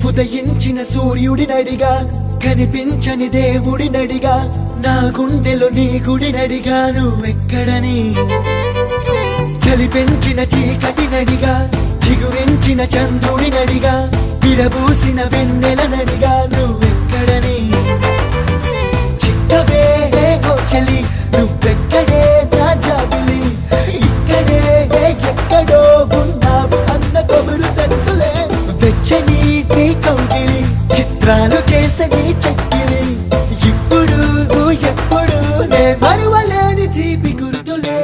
ఉదయించిన సూర్యుడినడిగా కనిపించని దేవుడినడిగా నా గుండెలో నీ గుడినడిగా నువ్వెక్కడని చలి పెంచిన చీకటినడిగా చిగురించిన చంద్రుడినడిగా విరబూసిన వెన్నెలనడిగా నువ్వెక్కడని చిట్టవే ఓ చలి నువ్వెక్కడే నా జాబిలి ఇక్కడే ఎక్కడో ఉన్నావు అన్న కబురు తెలుసులే వెచ్చని నీ కౌగిలి చిత్రాలు చేసని చెక్కిలి ఇప్పుడు ఎప్పుడు నే మరువలేని తీపి గుర్తులే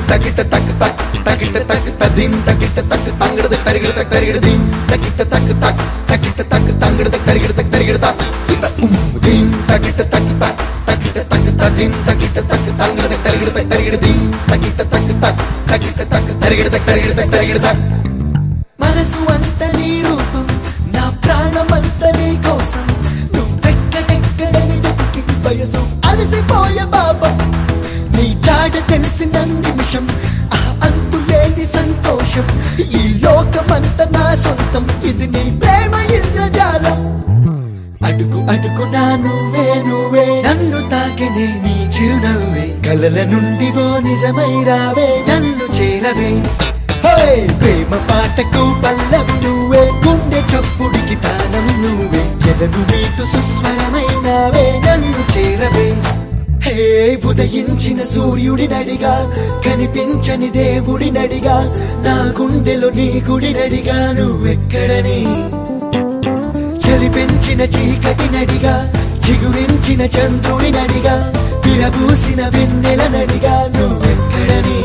తకిట తక్ తక్ తకిట తక్ తదిం తకిట తక్ తంగడ తరిగిడ తక్ తరిగిడ దిం తకిట తక్ తక్ తకిట తక్ తంగడ తరిగిడ తక్ తరిగిడ తా దిం తకిట తక్ తక్ తకిట తక్ తదిం తకిట తక్ తంగడ తరిగిడ తక్ తరిగిడ దిం తకిట తక్ తక్ తకిట తక్ తరిగిడ తక్ తరిగిడ తక్ తరిగిడ తా మనసు అంత నీ రూపం నా ప్రాణమంత నీ కోసం నువ్వెక్కడెక్కడని వెతికి వయసు అలసిపోయే బాబా నీ జాడ తెలిసిన నిమిషం ఆ అంతులేని సంతోషం ఈ లోకమంత నా సొంతం ఇది నీ ప్రేమ ఇంద్రజాలం అడుగు అడుగునా నువ్వే నువ్వే నన్ను తాకినే నీ చిరునవ్వే కలల నుండి ఓ నిజమై రావే నన్ను చేరవే ప్రేమ పాటకు పల్లవి నువ్వే గుండె చప్పుడికి తానం నువ్వే ఎదను మీటు సుస్వరమైనవే నన్ను చేరవే ఉదయించిన సూర్యుడినడిగా కనిపించని దేవుడినడిగా నా గుండెలో నీ గుడినడిగా నువ్వెక్కడని చలి పెంచిన చీకటినడిగా చిగురించిన చంద్రుడినడిగా విరబూసిన వెన్నెలనడిగా నువ్వెక్కడని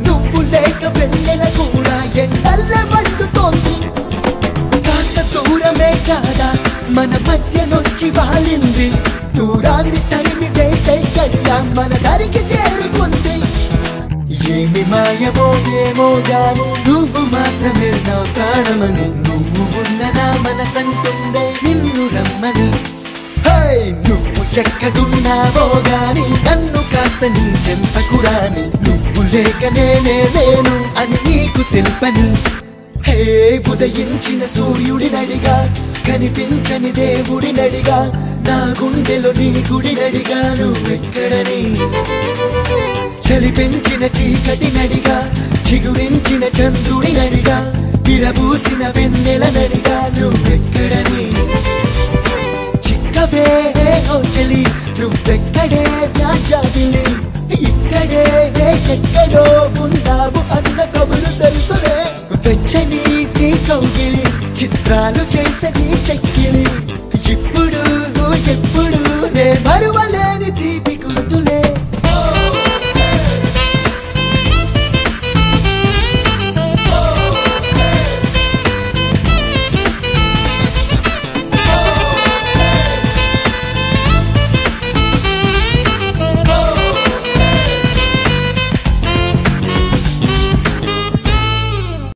నువ్వు లేక వెన్నెల కూడా ఎండల్ల వండుతోంది కాస్త దూరమే కాదా మన మధ్య నొచ్చి వాలింది దూరాన్ని తరిమి వేసే గడియ మన దరికి చేరుకుంది ఏమి మాయమో ఏమో గాని నువ్వు మాత్రమే నా ప్రాణమని నువ్వు ఉన్న నా మనసంటుందే నిన్ను రమ్మని నువ్వు ఎక్కడున్నావో గాని నన్ను కాస్త నీ చెంతకు రాని నువ్వు లేక నేనే లేను అని నీకు తెలుపని ఉదయించిన సూర్యుడినడిగా కనిపించని దేవుడినడిగా నా గుండెలో నీ గుడినడిగా నువ్వెక్కడని చలి పెంచిన చీకటినడిగా చిగురించిన చంద్రుడినడిగా విరబూసిన వెన్నెలనడిగా నువ్వెక్కడని చిక్కవే ఓ చలి నువ్వెక్కడే నా జాబిలి ఇక్కడే ఎక్కడో ఉన్నావు అన్న కబురు తెలుసులే వెచ్చని నీ కౌగిలి చిత్రాలు చేసని